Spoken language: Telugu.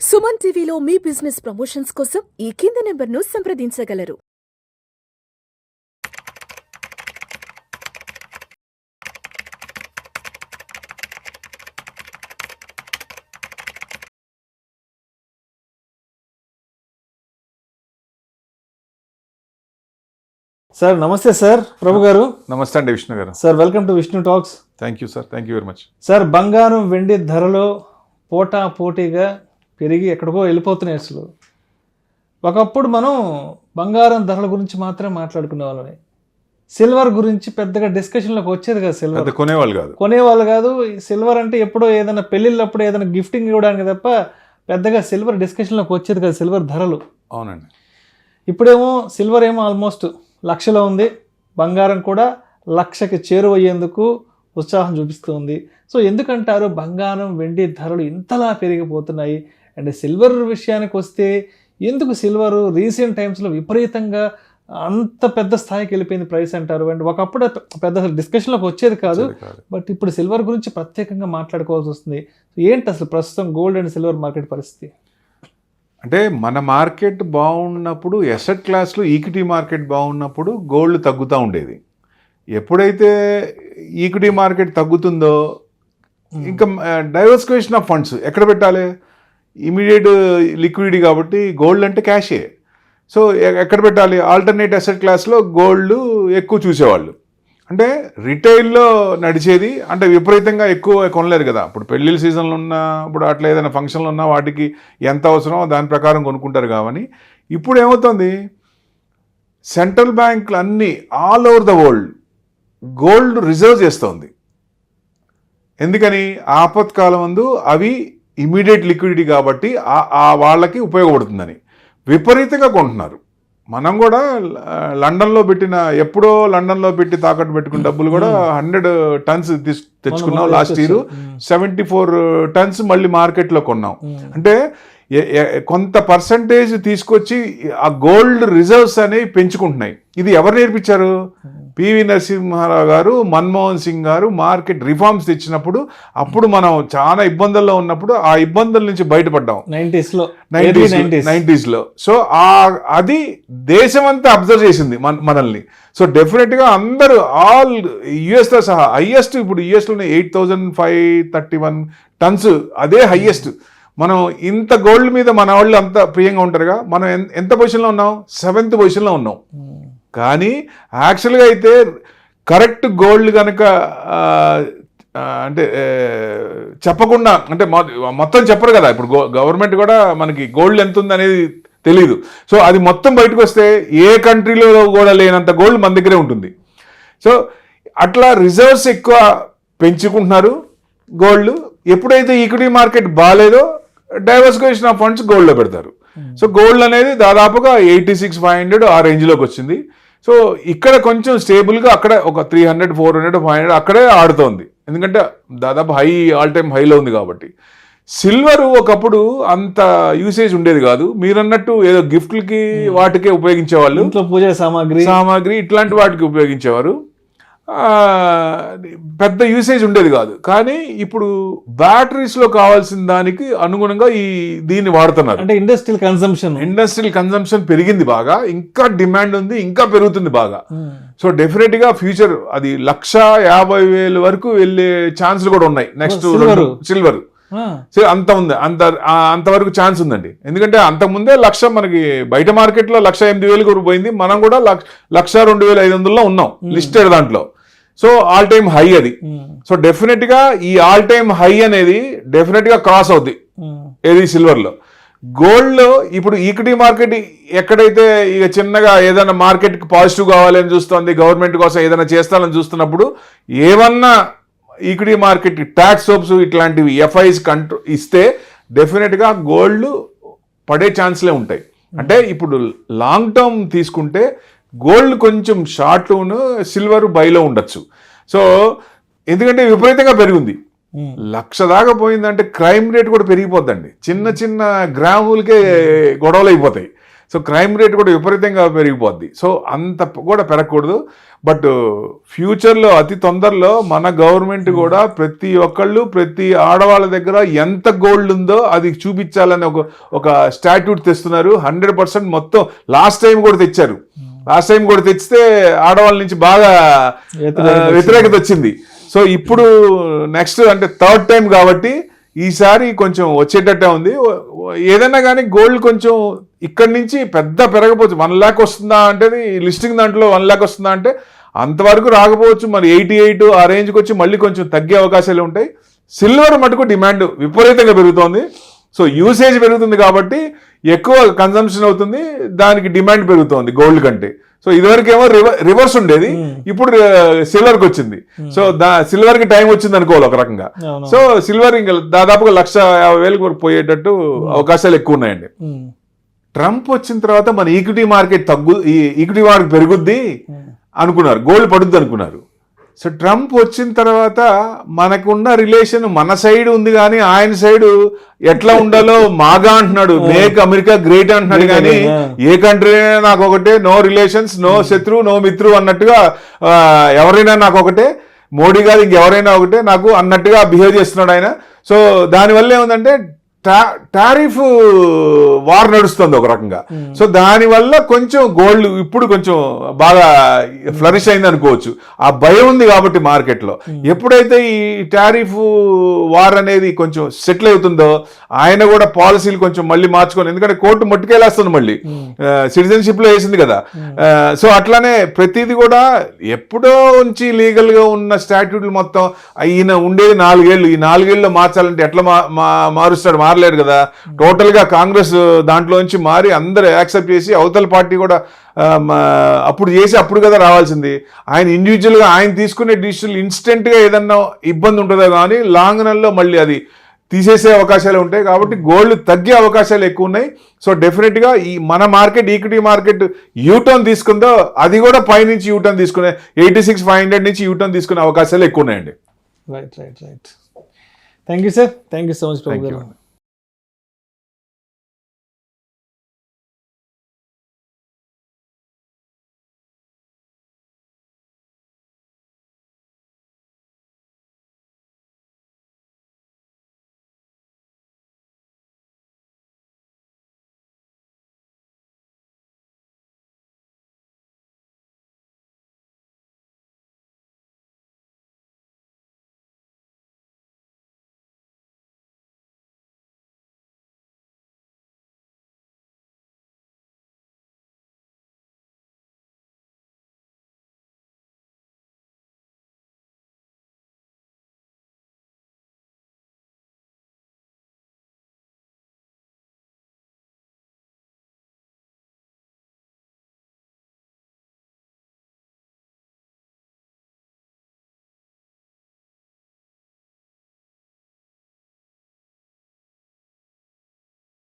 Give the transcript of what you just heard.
సుమన్ టీవీలో మీ బిజినెస్ ప్రమోషన్స్ కోసం ఈ కింది నెంబర్ను సంప్రదించగలరు. సార్ నమస్తే సార్, ప్రభు గారు. నమస్తే అండి విష్ణు గారు. Sir welcome to Vishnu talks. Thank you sir, thank you very much. Sir బంగారం వెండి ధరలో పోటీగా పెరిగి ఎక్కడికో వెళ్ళిపోతున్నాయి. అసలు ఒకప్పుడు మనం బంగారం ధరల గురించి మాత్రమే మాట్లాడుకునే వాళ్ళని, సిల్వర్ గురించి పెద్దగా డిస్కషన్లోకి వచ్చేది కాదు. సిల్వర్ కొనేవాళ్ళు కాదు. సిల్వర్ అంటే ఎప్పుడో ఏదైనా పెళ్ళిళ్ళప్పుడు ఏదైనా గిఫ్టింగ్ ఇవ్వడానికి తప్ప పెద్దగా సిల్వర్ డిస్కషన్లోకి వచ్చేది కాదు, సిల్వర్ ధరలు. అవునండి. ఇప్పుడేమో సిల్వర్ ఏమో ఆల్మోస్ట్ లక్షలో ఉంది, బంగారం కూడా లక్షకి చేరువయ్యేందుకు ఉత్సాహం చూపిస్తుంది. సో ఎందుకంటారు బంగారం వెండి ధరలు ఇంతలా పెరిగిపోతున్నాయి? అండ్ సిల్వర్ విషయానికి వస్తే ఎందుకు సిల్వర్ రీసెంట్ టైమ్స్లో విపరీతంగా అంత పెద్ద స్థాయికి వెళ్ళిపోయింది ప్రైస్ అంటారు? అండ్ ఒకప్పుడు పెద్ద డిస్కషన్లోకి వచ్చేది కాదు, బట్ ఇప్పుడు సిల్వర్ గురించి ప్రత్యేకంగా మాట్లాడుకోవాల్సి వస్తుంది. ఏంటి అసలు ప్రస్తుతం గోల్డ్ అండ్ సిల్వర్ మార్కెట్ పరిస్థితి? అంటే మన మార్కెట్ బాగున్నప్పుడు, ఎసెట్ క్లాస్లో ఈక్విటీ మార్కెట్ బాగున్నప్పుడు గోల్డ్ తగ్గుతూ ఉండేది. ఎప్పుడైతే ఈక్విటీ మార్కెట్ తగ్గుతుందో ఇంకా డైవర్సిఫికేషన్ ఆఫ్ ఫండ్స్ ఎక్కడ పెట్టాలి? ఇమీడియట్ లిక్విడిటీ కాబట్టి గోల్డ్ అంటే క్యాషే. సో ఎక్కడ పెట్టాలి? ఆల్టర్నేట్ అసెట్ క్లాస్లో గోల్డ్ ఎక్కువ చూసేవాళ్ళు. అంటే రిటైల్లో నడిచేది, అంటే విపరీతంగా ఎక్కువ కొనలేరు కదా. ఇప్పుడు పెళ్ళిళ్ళ సీజన్లో ఉన్నా, ఇప్పుడు అట్లా ఏదైనా ఫంక్షన్లు ఉన్నా వాటికి ఎంత అవసరమో దాని ప్రకారం కొనుక్కుంటారు. కానీ ఇప్పుడు ఏమవుతుంది, సెంట్రల్ బ్యాంకులు అన్నీ all over the world gold reserve చేస్తుంది. ఎందుకని? ఆపత్కాలం ముందు అవి ఇమీడియట్ లిక్విడిటీ కాబట్టి వాళ్ళకి ఉపయోగపడుతుందని విపరీతంగా కొంటున్నారు. మనం కూడా లండన్లో పెట్టిన, ఎప్పుడో లండన్లో పెట్టి తాకట్టు పెట్టుకున్న డబ్బులు కూడా 100 టన్స్ తెచ్చుకున్నాం. లాస్ట్ ఇయర్ 74 టన్స్ మళ్ళీ మార్కెట్లో కొన్నాం. అంటే కొంత పర్సంటేజ్ తీసుకొచ్చి ఆ గోల్డ్ రిజర్వ్స్ అనేవి పెంచుకుంటున్నాయి. ఇది ఎవరు నేర్పించారు? పివి నరసింహారావు గారు, మన్మోహన్ సింగ్ గారు మార్కెట్ రిఫార్మ్స్ తెచ్చినప్పుడు, అప్పుడు మనం చాలా ఇబ్బందుల్లో ఉన్నప్పుడు ఆ ఇబ్బందుల నుంచి బయటపడ్డాం 90s లో. సో అది దేశమంతా అబ్జర్వ్ చేసింది మనల్ని. సో డెఫినెట్గా అందరూ ఆల్ యుఎస్తో సహా హైయెస్ట్, ఇప్పుడు యుఎస్లోనే 8531 టన్స్, అదే హైయెస్ట్. మనం ఇంత గోల్డ్ మీద మన వాళ్ళు అంత ప్రియంగా ఉంటారుగా. మనం ఎంత పొజిషన్లో ఉన్నాం? 7th పొజిషన్లో ఉన్నాం. కానీ యాక్చువల్గా అయితే కరెక్ట్ గోల్డ్ కనుక అంటే చెప్పకుండా, అంటే మొత్తం చెప్పరు కదా. ఇప్పుడు గవర్నమెంట్ కూడా మనకి గోల్డ్ ఎంత ఉంది అనేది తెలీదు. సో అది మొత్తం బయటకు వస్తే ఏ కంట్రీలో కూడా లేనంత గోల్డ్ మన దగ్గరే ఉంటుంది. సో అట్లా రిజర్వ్స్ ఎక్కువ పెంచుకుంటున్నారు గోల్డ్. ఎప్పుడైతే ఈక్విటీ మార్కెట్ బాగాలేదో డైవర్సిఫికేషన్ ఆఫ్ ఫండ్స్ గోల్డ్లో పెడతారు. సో గోల్డ్ అనేది దాదాపుగా 86,500 ఆ రేంజ్లోకి వచ్చింది. సో ఇక్కడ కొంచెం స్టేబుల్గా అక్కడ ఒక 300, 400, 500 అక్కడే ఆడుతోంది. ఎందుకంటే దాదాపు ఆల్ టైమ్ హైలో ఉంది కాబట్టి. సిల్వర్ ఒకప్పుడు అంత యూసేజ్ ఉండేది కాదు. మీరన్నట్టు ఏదో గిఫ్ట్లకి వాటికే ఉపయోగించేవాళ్ళు, ఇంట్లో పూజ సామాగ్రి ఇట్లాంటి వాటికి ఉపయోగించేవారు. పెద్ద యూసేజ్ ఉండేది కాదు. కానీ ఇప్పుడు బ్యాటరీస్లో కావాల్సిన దానికి అనుగుణంగా దీన్ని వాడుతున్నారు. అంటే ఇండస్ట్రియల్ కన్సంప్షన్ పెరిగింది బాగా, ఇంకా డిమాండ్ ఉంది, ఇంకా పెరుగుతుంది బాగా. సో డెఫినెట్గా ఫ్యూచర్ అది 150,000 వరకు వెళ్ళే ఛాన్సులు కూడా ఉన్నాయి. నెక్స్ట్ సిల్వర్ అంత ఉంది, అంతవరకు ఛాన్స్ ఉందండి. ఎందుకంటే అంతకుముందే 1,00,000 మనకి బయట మార్కెట్లో 1,08,000 పోయింది. మనం కూడా 1,02,500లో ఉన్నాం లిస్టెడ్ దాంట్లో. సో ఆల్ టైమ్ హై అది. సో డెఫినెట్ గా ఈ ఆల్ టైమ్ హై అనేది డెఫినెట్ గా క్రాస్ అవుద్ది ఏది సిల్వర్ లో. గోల్డ్ లో ఇప్పుడు ఈక్విటీ మార్కెట్ ఎక్కడైతే ఇక చిన్నగా ఏదైనా మార్కెట్ కి పాజిటివ్ కావాలని చూస్తుంది, గవర్నమెంట్ కోసం ఏదైనా చేస్తానని చూస్తున్నప్పుడు, ఏమన్నా ఈక్విటీ మార్కెట్ ట్యాక్స్ సోప్స్ ఇట్లాంటివి ఎఫ్ఐస్ ఇస్తే డెఫినెట్గా గోల్డ్ పడే ఛాన్స్లే ఉంటాయి. అంటే ఇప్పుడు లాంగ్ టర్మ్ తీసుకుంటే గోల్డ్ కొంచెం షార్ట్ లోను, సిల్వర్ బైలో ఉండొచ్చు. సో ఎందుకంటే విపరీతంగా పెరిగింది, 1,00,000 దాకా పోయిందంటే క్రైమ్ రేట్ కూడా పెరిగిపోద్దండి. చిన్న గ్రాములకే గొడవలు అయిపోతాయి. సో క్రైమ్ రేట్ కూడా విపరీతంగా పెరిగిపోద్ది. సో అంత కూడా పెరగకూడదు. బట్ ఫ్యూచర్లో అతి తొందరలో మన గవర్నమెంట్ కూడా ప్రతి ఒక్కళ్ళు ప్రతి ఆడవాళ్ళ దగ్గర ఎంత గోల్డ్ ఉందో అది చూపించాలని ఒక స్టాట్యూట్ తెస్తున్నారు. 100% మొత్తం లాస్ట్ టైం కూడా తెచ్చారు. లాస్ట్ టైం కూడా తెచ్చితే ఆడవాళ్ళ నుంచి బాగా వ్యతిరేకత వచ్చింది. సో ఇప్పుడు నెక్స్ట్ అంటే థర్డ్ టైం కాబట్టి ఈసారి కొంచెం వచ్చేటట్టే ఉంది. ఏదైనా కానీ గోల్డ్ కొంచెం ఇక్కడి నుంచి పెద్ద పెరగపోవచ్చు. 1 lakh వస్తుందా అంటే లిస్టింగ్ దాంట్లో 1 lakh వస్తుందా అంటే అంతవరకు రాకపోవచ్చు. మరి 88 ఆ రేంజ్కి వచ్చి మళ్ళీ కొంచెం తగ్గే అవకాశాలు ఉంటాయి. సిల్వర్ మటుకు డిమాండ్ విపరీతంగా పెరుగుతోంది. సో యూసేజ్ పెరుగుతుంది కాబట్టి ఎక్కువ కన్సంప్షన్ అవుతుంది, దానికి డిమాండ్ పెరుగుతోంది గోల్డ్ కంటే. సో ఇదివరకేమో రివర్స్ ఉండేది, ఇప్పుడు సిల్వర్కి వచ్చింది. సో సిల్వర్కి టైం వచ్చింది అనుకోవాలి ఒక రకంగా. సో సిల్వర్ ఇంకా దాదాపుగా 150,000 పోయేటట్టు అవకాశాలు ఎక్కువ ఉన్నాయండి. ట్రంప్ వచ్చిన తర్వాత మన ఈక్విటీ మార్కెట్ ఈక్విటీ మార్కెట్ పెరుగుద్ది అనుకున్నారు, గోల్డ్ పడుద్ది అనుకున్నారు. సో ట్రంప్ వచ్చిన తర్వాత మనకున్న రిలేషన్ మన సైడ్ ఉంది కానీ ఆయన సైడ్ ఎట్లా ఉండాలో మాగా అంటున్నాడు, మేక్ అమెరికా గ్రేట్ అంటున్నాడు. కానీ ఏ కంట్రీ అయినా నాకు ఒకటే, నో రిలేషన్స్, నో శత్రు, నో మిత్రు అన్నట్టుగా, ఎవరైనా నాకు ఒకటే, మోడీ గారు ఇంకెవరైనా ఒకటే నాకు అన్నట్టుగా బిహేవ్ చేస్తున్నాడు ఆయన. సో దానివల్ల ఏముందంటే టారిఫ్ వార్ నడుస్తుంది ఒక రకంగా. సో దానివల్ల కొంచెం గోల్డ్ ఇప్పుడు కొంచెం బాగా ఫ్లరిష్ అయింది అనుకోవచ్చు. ఆ భయం ఉంది కాబట్టి మార్కెట్లో. ఎప్పుడైతే ఈ టారిఫ్ వార్ అనేది కొంచెం సెటిల్ అవుతుందో ఆయన కూడా పాలసీలు కొంచెం మళ్ళీ మార్చుకొని, ఎందుకంటే కోర్టు మొట్టుకెళ్ళేస్తుంది మళ్ళీ, సిటిజన్షిప్ లో వేసింది కదా. సో అట్లానే ప్రతిదీ కూడా ఎప్పుడో నుంచి లీగల్ గా ఉన్న స్టాట్యూట్లు మొత్తం ఈయన ఉండేది 4 ఏళ్ళు, ఈ 4 ఏళ్ళలో మార్చాలంటే ఎట్లా మారుస్తాడు? మారలేరు కదా. టోటల్ గా కాంగ్రెస్ దాంట్లో నుంచి మారి అందరూ యాక్సెప్ట్ చేసి అవతల పార్టీ కూడా అప్పుడు చేసి అప్పుడు కదా రావాల్సింది. ఆయన ఇండివిజువల్ గా ఆయన తీసుకునే డిసిషన్ ఇన్స్టెంట్ గా ఏదన్నా ఇబ్బంది ఉంటుందో కానీ లాంగ్ రన్ లో మళ్ళీ అది తీసేసే అవకాశాలు ఉంటాయి. కాబట్టి గోల్డ్ తగ్గే అవకాశాలు ఎక్కువ ఉన్నాయి. సో డెఫినెట్ గా ఈ మన మార్కెట్ ఈక్విటీ మార్కెట్ యూటర్న్ తీసుకుందో అది కూడా పైనుంచి యూటర్న్ తీసుకునే 86,500 నుంచి యూటర్న్ తీసుకునే అవకాశాలు ఎక్కువ ఉన్నాయండి. Right. Thank you sir. Thank you so much.